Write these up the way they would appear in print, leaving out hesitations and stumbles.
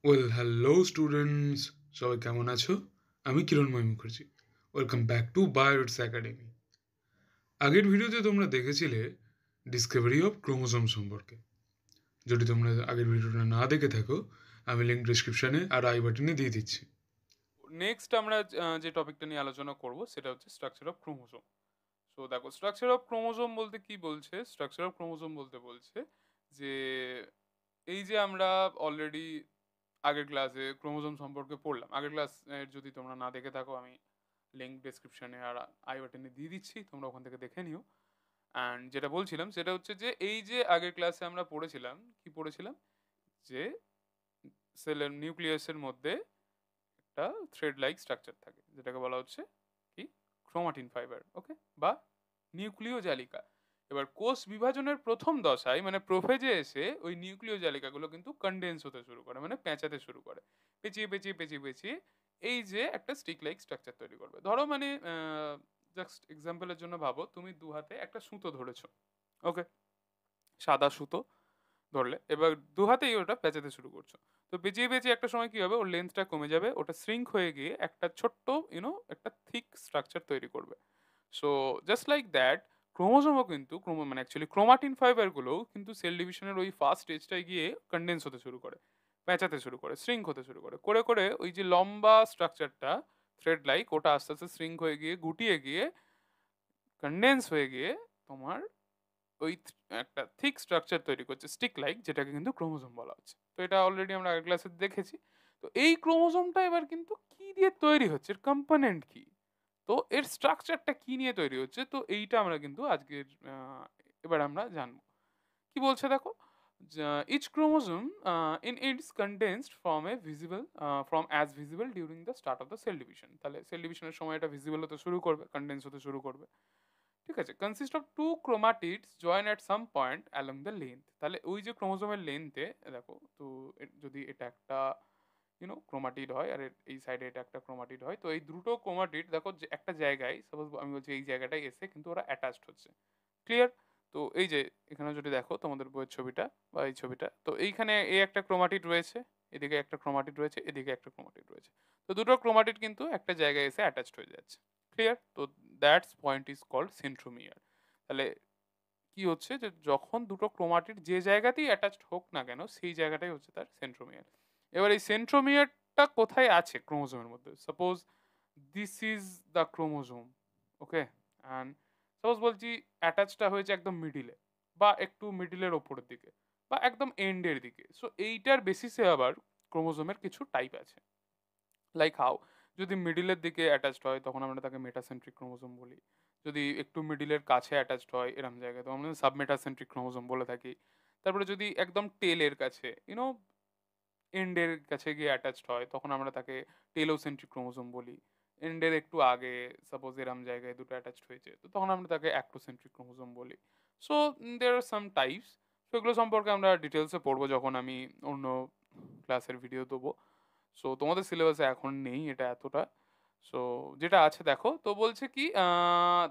Hello students, সবাই কেমন আছো? আমি Kiranmoy Mukherjee. Welcome back to বায়োটস academy. আগের ভিডিওতে তোমরা দেখেছিলে ডিসকভারি অফ ক্রোমোজোম সম্পর্কে। যদি তোমরা আগের ভিডিওটা না দেখে থাকো, আমি লিঙ্ক ডিসক্রিপশানে আর আই বাটনে দিয়ে দিচ্ছি। নেক্সট আমরা যে টপিকটা নিয়ে আলোচনা করব সেটা হচ্ছে স্ট্রাকচার অফ ক্রোমোজোম। সো দেখো, স্ট্রাকচার অফ ক্রোমোজোম বলতে কি বলছে? স্ট্রাকচার অফ ক্রোমোজোম বলতে বলছে যে এই যে আমরা অলরেডি আগের ক্লাসে ক্রোমোজোম সম্পর্কে পড়লাম। আগের ক্লাস যদি তোমরা না দেখে থাকো, আমি লিঙ্ক ডেসক্রিপশনে আর আই বাটনে দিয়ে দিচ্ছি, তোমরা ওখান থেকে দেখে নিও। অ্যান্ড যেটা বলছিলাম সেটা হচ্ছে যে এই যে আগের ক্লাসে আমরা পড়েছিলাম, কি পড়েছিলাম? যে সেলের নিউক্লিয়াসের মধ্যে একটা থ্রেড লাইক স্ট্রাকচার থাকে, যেটাকে বলা হচ্ছে কি, ক্রোমাটিন ফাইবার, ওকে, বা নিউক্লিয় জালিকা। এবার কোষ বিভাজনের প্রথম দশায় মানে প্রোফেজে এসে ওই নিউক্লিয় জালিকাগুলো কিন্তু কনডেন্স হতে শুরু করে, মানে পেঁচাতে শুরু করে, পেঁচিয়ে পেঁচিয়ে পেঁচিয়ে পেঁচিয়ে এই যে একটা স্টিক লাইক স্ট্রাকচার তৈরি করবে। ধরো মানে জাস্ট এক্সাম্পলের জন্য ভাবো, তুমি দু হাতে একটা সুতো ধরেছো, ওকে, সাদা সুতো ধরলে, এবার দু হাতেই ওটা পেঁচাতে শুরু করছো। তো পেঁচিয়ে পেঁচিয়ে একটা সময় কি হবে, ওর লেন্থটা কমে যাবে, ওটা শ্রিঙ্ক হয়ে গিয়ে একটা ছোট্ট একটা থিক স্ট্রাকচার তৈরি করবে। সো জাস্ট লাইক দ্যাট, ক্রোমোজোমও কিন্তু মানে অ্যাকচুয়ালি ক্রোমাটিন ফাইবার গুলোও কিন্তু সেল ডিভিশনের ওই ফার্স্ট স্টেজটায় গিয়ে কন্ডেন্স হতে শুরু করে, পেঁচাতে শুরু করে, শ্রিঙ্ক হতে শুরু করে, করে করে ওই যে লম্বা স্ট্রাকচারটা থ্রেড লাইক, ওটা আস্তে আস্তে শ্রিঙ্ক হয়ে গিয়ে, গুটিয়ে গিয়ে, কন্ডেন্স হয়ে গিয়ে তোমার ওই একটা থিক স্ট্রাকচার তৈরি করছে স্টিক লাইক, যেটাকে কিন্তু ক্রোমোজোম বলা হচ্ছে। তো এটা অলরেডি আমরা আগের ক্লাসে দেখেছি। তো এই ক্রোমোজোমটা এবার কিন্তু কি দিয়ে তৈরি হচ্ছে, এর কম্পোনেন্ট কি, তো এর স্ট্রাকচারটা কি নিয়ে তৈরি হচ্ছে, তো এইটা আমরা কিন্তু আজকের এবার আমরা জানবো। কি বলছে দেখো, each chromosome in its condensed from a visible from as visible during the start of the cell division। তাহলে সেল ডিভিশনের সময় এটা ভিজিবল হতে শুরু করবে, কন্ডেন্স হতে শুরু করবে, ঠিক আছে। Consist of two chromatids join at some point along the length. তাহলে ওই যে ক্রোমোজোমের লেন্থে দেখো, তো যদি এটা একটা ক্রোমাটিড হয় আর এই সাইডে এটা একটা ক্রোমাটিড হয়, তো এই দুটো ক্রোমাটিড দেখো যে একটা জায়গায়, সাপোজ আমি বলছি এই জায়গাটায় এসে কিন্তু ওরা অ্যাটাচড হচ্ছে, ক্লিয়ার? তো এই যে এখানে যদি দেখো তোমাদের বইয়ের ছবিটা বা এই ছবিটা, তো এইখানে এই একটা ক্রোমাটিড রয়েছে, এদিকে একটা ক্রোমাটিড রয়েছে, এদিকে একটা ক্রোমাটিড রয়েছে। তো দুটো ক্রোমাটিড কিন্তু একটা জায়গায় এসে অ্যাটাচড হয়ে যাচ্ছে, ক্লিয়ার? তো that's point is called centromere. তাহলে কি হচ্ছে, যে যখন দুটো ক্রোমাটিড যে জায়গাতেই অ্যাটাচড হোক না কেন, সেই জায়গাটাই হচ্ছে তার সেন্ট্রোমিয়ার। এবার এই সেন্ট্রোমিয়ারটা কোথায় আছে ক্রোমোজোমের মধ্যে? Suppose this is the chromosome, okay, and suppose বলছি অ্যাটাচটা হয়েছে একদম মিডিলে, বা একটু মিডিলের ওপরের দিকে, বা একদম এন্ডের দিকে। সো এইটার বেসিসে আবার ক্রোমোজোমের কিছু টাইপ আছে। লাইক হাউ, যদি মিডিলের দিকে অ্যাটাচড হয় তখন আমরা তাকে মেটাসেন্ট্রিক ক্রোমোজোম বলি। যদি একটু মিডিলের কাছে অ্যাটাচড হয় এরম জায়গায়, তো আমরা সাবমেটাসেন্ট্রিক ক্রোমোজোম বলে থাকি। তারপরে যদি একদম টেলের কাছে, এন্ডের কাছে গিয়ে অ্যাটাচড হয়, তখন আমরা তাকে টেলোসেন্ট্রিক ক্রোমোজোম বলি। এন্ডের একটু আগে সাপোজ এরম জায়গায় দুটো অ্যাটাচড হয়েছে, তো তখন আমরা তাকে অ্যাক্টোসেন্ট্রিক ক্রোমোজোম বলি। So there are some types. তো এগুলো সম্পর্কে আমরা ডিটেলসে পড়বো যখন আমি অন্য ক্লাসের ভিডিও দেবো। সো তোমাদের সিলেবাসে এখন নেই এটা এতটা। সো যেটা আছে দেখো, তো বলছে কি,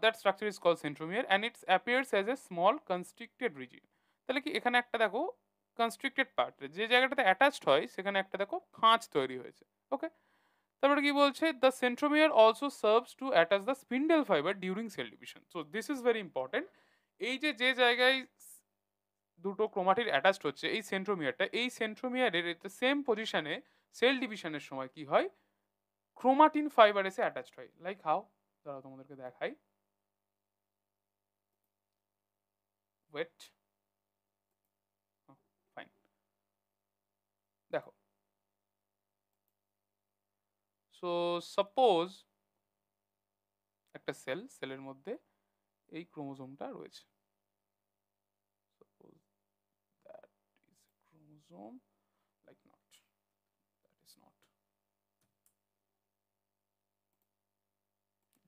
that structure is call centromere and it's appears as a small constricted region. তাহলে কি, এখানে একটা দেখো কনস্ট্রিক্টেড পার্ট, যে জায়গাটাতে অ্যাটাচড হয় সেখানে একটা দেখো খাঁজ তৈরি হয়েছে, ওকে। তারপরে কি বলছে, the centromere also serves to attach the spindle fibre during cell division. So this is very important. এই যে যে জায়গায় দুটো ক্রোমাটিড অ্যাটাচড হচ্ছে, এই সেন্ট্রোমিয়ারটা, এই সেন্ট্রোমিয়ারের সেম পজিশনে সেল ডিভিশনের সময় কি হয়, ক্রোমাটিন ফাইবার এসে অ্যাটাচড হয়। লাইক হাউ, দাঁড়াও তোমাদেরকে দেখাই, ওয়েট, ফাইন, দেখো। সো সাপোজ একটা সেলের মধ্যে এই ক্রোমোজোমটা রয়েছে, suppose that is chromosome, like not, that is not,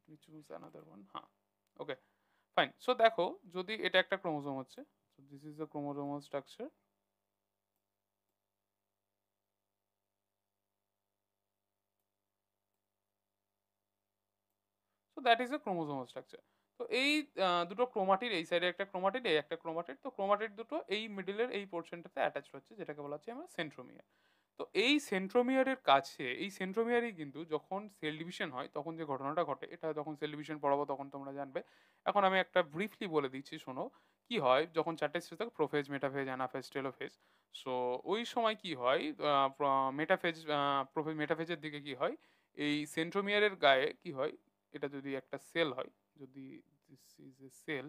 we choose another one, হ্যাঁ, ওকে, ফাইন। সো দেখো, যদি এটা একটা ক্রোমোজোম হচ্ছে, so this is the chromosomal structure. So that is a chromosomal structure. তো এই দুটো ক্রোমাটিড, এই সাইডে একটা ক্রোমাটিড, এই একটা ক্রোমাটিড, তো ক্রোমাটিড দুটো এই মিডলের এই পোর্শনটাতে অ্যাটাচ হচ্ছে, যেটাকে বলা হচ্ছে আমরা সেন্ট্রোমিয়ার। তো এই সেন্ট্রোমিয়ারের কাছে এই সেন্ট্রোমিয়ারই কিন্তু যখন সেল ডিভিশন হয় তখন যে ঘটনাটা ঘটে, এটা যখন সেল ডিভিশন পড়াবো তখন তোমরা জানবে। এখন আমি একটা ব্রিফলি বলে দিচ্ছি, শোনো। কি হয় যখন 4টে স্টেজ থাকে, prophase, metaphase, anaphase, telophase. So ওই সময় কি হয়, মেটাফেজ, মেটাফেজের দিকে কি হয়, এই সেন্ট্রোমিয়ারের গায়ে কি হয়, এটা যদি একটা সেল হয়, যদি দিস ইজ এ সেল,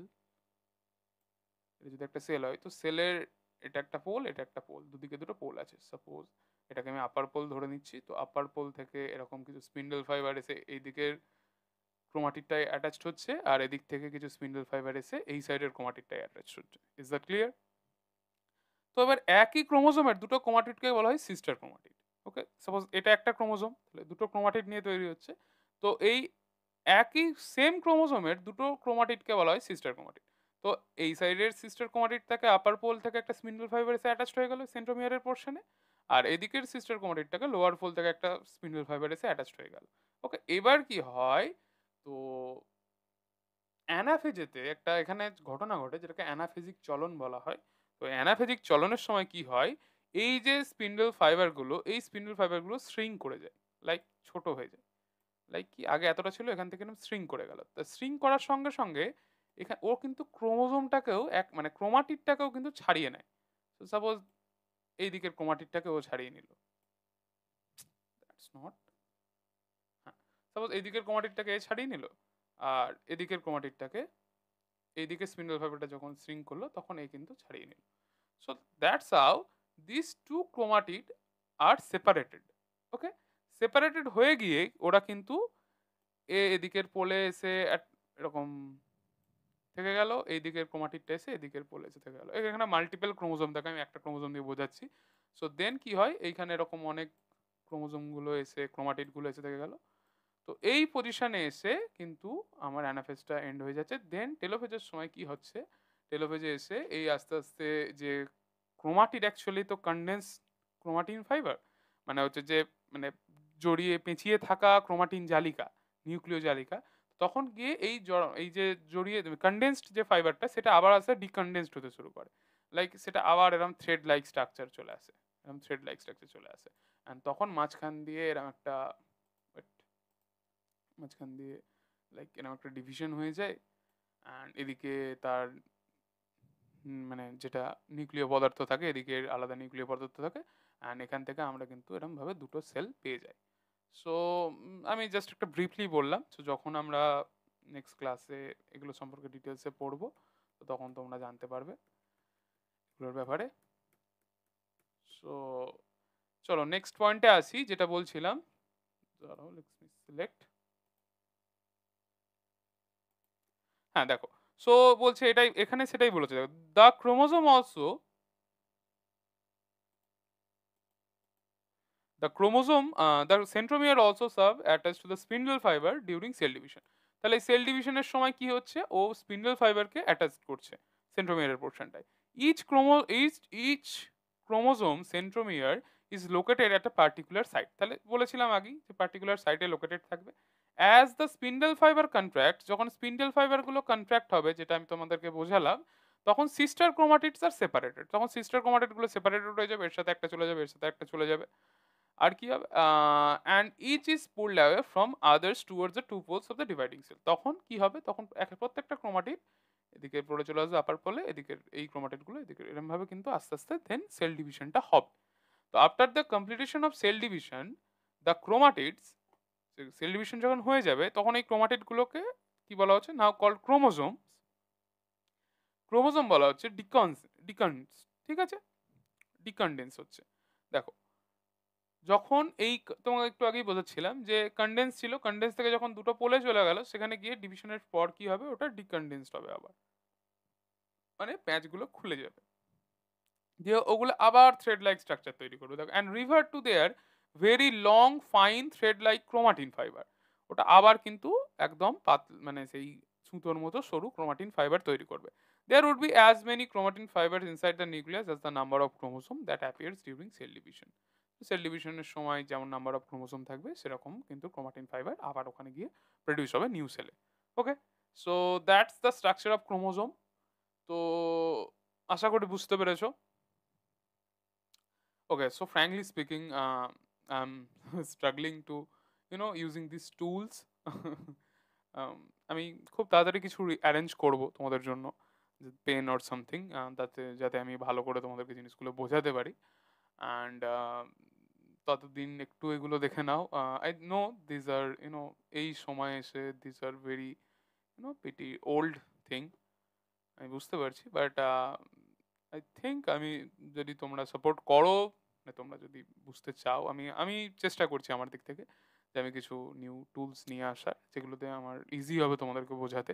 এটা যদি একটা সেল হয়, তো সেলের এটা একটা পোল, এটা একটা পোল, দুদিকে দুটো পোল আছে। সাপোজ এটাকে আমি আপার পোল ধরে নিচ্ছি, তো আপার পোল থেকে এরকম কিছু স্পিন্ডল ফাইবার এসে এই দিকের ক্রোমাটিডটায় অ্যাটাচড হচ্ছে, আর এদিক থেকে কিছু স্পিন্ডল ফাইবার এসে এই সাইডের ক্রোমাটিডটায় অ্যাটাচড হচ্ছে। Is that clear? তো এবার একই ক্রোমোজোমের দুটো ক্রোমাটিডকে বলা হয় সিস্টার ক্রোমাটিড। ওকে, সাপোজ এটা একটা ক্রোমোজোম, তাহলে দুটো ক্রোমাটিড নিয়ে তৈরি হচ্ছে। তো এই একই সেম ক্রোমোজোমের দুটো ক্রোমাটিডকে বলা হয় সিস্টার ক্রোমাটিড। তো এই সাইডের সিস্টার ক্রোমাটিড থেকে আপার পোল থেকে একটা স্পিন্ডল ফাইবার এসে অ্যাটাচড হয়ে গেল সেন্ট্রোমিয়ারের পোর্শনে, আর এদিকের সিস্টার ক্রোমাটিডটাকে লোয়ার পোল থেকে একটা স্পিন্ডল ফাইবার এসে অ্যাটাচড হয়ে গেল। ওকে, এবার কি হয়, তো অ্যানাফেজেতে একটা এখানে ঘটনা ঘটে যেটাকে অ্যানাফেজিক চলন বলা হয়। তো অ্যানাফেজিক চলনের সময় কি হয়, এই যে স্পিন্ডল ফাইবারগুলো, এই স্পিন্ডল ফাইবারগুলো শ্রিঙ্ক করে যায়, লাইক ছোট হয়ে যায়। লাইক কি আগে এতটা ছিল, এখান থেকে এরকম শ্রিঙ্ক করে গেল। তা শ্রিঙ্ক করার সঙ্গে সঙ্গে এখানে ও কিন্তু ক্রোমোজোমটাকেও এক মানে ক্রোমাটিডটাকেও কিন্তু ছাড়িয়ে নেয়। তো সাপোজ এই দিকের ক্রোমাটিডটাকে ও ছাড়িয়ে নিল। দ্যাটস নট, হ্যাঁ, সাপোজ এই দিকের ক্রোমাটিডটাকে এ ছাড়িয়ে নিল, আর এদিকের ক্রোমাটিডটাকে, এইদিকে স্পিন্ডল ফাইবারটা যখন শ্রিঙ্ক করলো তখন এই কিন্তু ছাড়িয়ে নিল। So that's how this two chromatid are separated. Okay, separated হয়ে গিয়ে ওরা কিন্তু এদিকের পোলে এসে এরকম থেকে গেল, এই দিকের ক্রোমাটিডটা এসে এদিকের পোলে এসে থেকে গেল। এখানে মাল্টিপল ক্রোমোজোম থাকে, আমি একটা ক্রোমোজোম দিয়ে বোঝাচ্ছি। সো দেন কি হয়, এইখানে এরকম অনেক ক্রোমোজোম গুলো এসে ক্রোমাটিড গুলো এসে থেকে গেল। তো এই পজিশনে এসে কিন্তু আমার অ্যানাফেজটা এন্ড হয়ে যাচ্ছে। দেন টেলোফেজের সময় কি হচ্ছে, টেলোফেজে এসে এই আস্তে আস্তে যে ক্রোমাটিড অ্যাকচুয়ালি তো কনডেন্স ক্রোমাটিন ফাইবার, মানে হচ্ছে যে মানে জড়িয়ে পেঁচিয়ে থাকা ক্রোমাটিন জালিকা, নিউক্লিয় জালিকা। তখন গিয়ে এই যে জড়িয়ে কনডেন্সড যে ফাইবারটা সেটা আবার আস্তে ডিকনডেন্সড হতে শুরু করে, লাইক সেটা আবার এরকম থ্রেড লাইক স্ট্রাকচার চলে আসে, এরকম থ্রেড লাইক স্ট্রাকচার চলে আসে। অ্যান্ড তখন মাঝখান দিয়ে এরকম একটা wait, মাঝখান দিয়ে লাইক এরকম একটা ডিভিশন হয়ে যায়। অ্যান্ড এদিকে তার মানে যেটা নিউক্লিয় পদার্থ থাকে, এদিকে আলাদা নিউক্লিয় পদার্থ থাকে, অ্যান্ড এখান থেকে আমরা কিন্তু এরকম ভাবে দুটো সেল পেয়ে যাই। সো আমি জাস্ট একটা ব্রিফলি বললাম। সো যখন আমরা নেক্সট ক্লাসে এগুলো সম্পর্কে ডিটেলসে পড়বো, তো তখন তোমরা জানতে পারবে এগুলোর ব্যাপারে। সো চলো নেক্সট পয়েন্টে আসি, যেটা বলছিলাম। সিলেক্ট, হ্যাঁ দেখো। সো বলছে এটাই, এখানে সেটাই বলেছে, the chromosome also, the chromosome, the centromere also serve attached to the spindle fiber during cell division. তাহলে সেল ডিভিশনের সময় কি হচ্ছে, ও স্পিন্ডল ফাইবারকে অ্যাটাচ করছে সেন্ট্রোমিয়ারের পোর্শনটায়। Each chromosome centromere is located at a particular site. তাহলে বলেছিলাম আগেই যে পার্টিকুলার সাইটে লোকেটেড থাকবে। As the spindle fibre contract, যখন স্পিন্ডল ফাইবারগুলো কন্ট্রাক্ট হবে, যেটা আমি তোমাদেরকে বোঝালাম, তখন সিস্টার ক্রোমাটিডস আর সেপারেটেড, তখন সিস্টার ক্রোমাটিডগুলো সেপারেটেড হয়ে যাবে, এর সাথে একটা চলে যাবে, এর সাথে একটা চলে যাবে। আর কি হবে, and each is pulled away from others towards the two poles of the dividing cell. তখন কি হবে, তখন প্রত্যেকটা ক্রোমাটিড এদিকে পড়ে চলে আসবে আপার পোলে, এদিকের এই ক্রোমাটিডগুলো এদিকে, এরকম ভাবে কিন্তু আস্তে আস্তে দেন সেল ডিভিশনটা হবে। তো after the completion of cell division, the chromatids, cell division যখন হয়ে যাবে তখন এই ক্রোমাটিডগুলোকে কি বলা হচ্ছে, নাও কল্ড ক্রোমোজোম। ক্রোমোজোম বলা হচ্ছে ডিকন্স, ঠিক আছে, ডিকন্ডেন্স হচ্ছে। দেখো, যখন এই তোমাকে একটু আগেই বোঝাচ্ছিলাম যে কনডেন্স ছিল, কনডেন্স থেকে যখন দুটো পোলে চলে গেল, সেখানে গিয়ে ডিভিশনের পর কি হবে, ওটা ডিকনডেন্সড হবে আবার, মানে প্যাচগুলো খুলে যাবে, দিয়ে ওগুলো আবার থ্রেড লাইক স্ট্রাকচার তৈরি করবে। দেখো, and revert to there very long fine thread like chromatin fibre, ওটা আবার কিন্তু একদম মানে সেই সুতোর মতো সরু ক্রোমাটিন ফাইবার তৈরি করবে। There would be as many chromatin fibres inside the nucleus as the number of chromosome that appears during cell division. Cell ডিভিশনের সময় যেমন নাম্বার অফ ক্রোমোসোম থাকবে, সেরকম কিন্তু ক্রোমাটিন ফাইবার আবার ওখানে গিয়ে প্রডিউস হবে নিউ সেলে। Okay, so that's the structure of chromosome. তো আশা করি বুঝতে পেরেছো। Okay, so frankly speaking, I'm struggling to, using these tools. আমি খুব তাড়াতাড়ি কিছু অ্যারেঞ্জ করব তোমাদের জন্য, পেন অর সামথিং, তাতে যাতে আমি ভালো করে তোমাদেরকে জিনিসগুলো বোঝাতে পারি। অ্যান্ড ততদিন একটু এগুলো দেখে নাও। আই নো দিজ আর এই সময় এসে these are very pretty old thing, আমি বুঝতে পারছি। বাট আই থিঙ্ক আমি, যদি তোমরা সাপোর্ট করো, মানে তোমরা যদি বুঝতে চাও, আমি আমি চেষ্টা করছি আমার দিক থেকে যে আমি কিছু নিউ টুলস নিয়ে আসার, যেগুলোতে আমার ইজি হবে তোমাদেরকে বোঝাতে।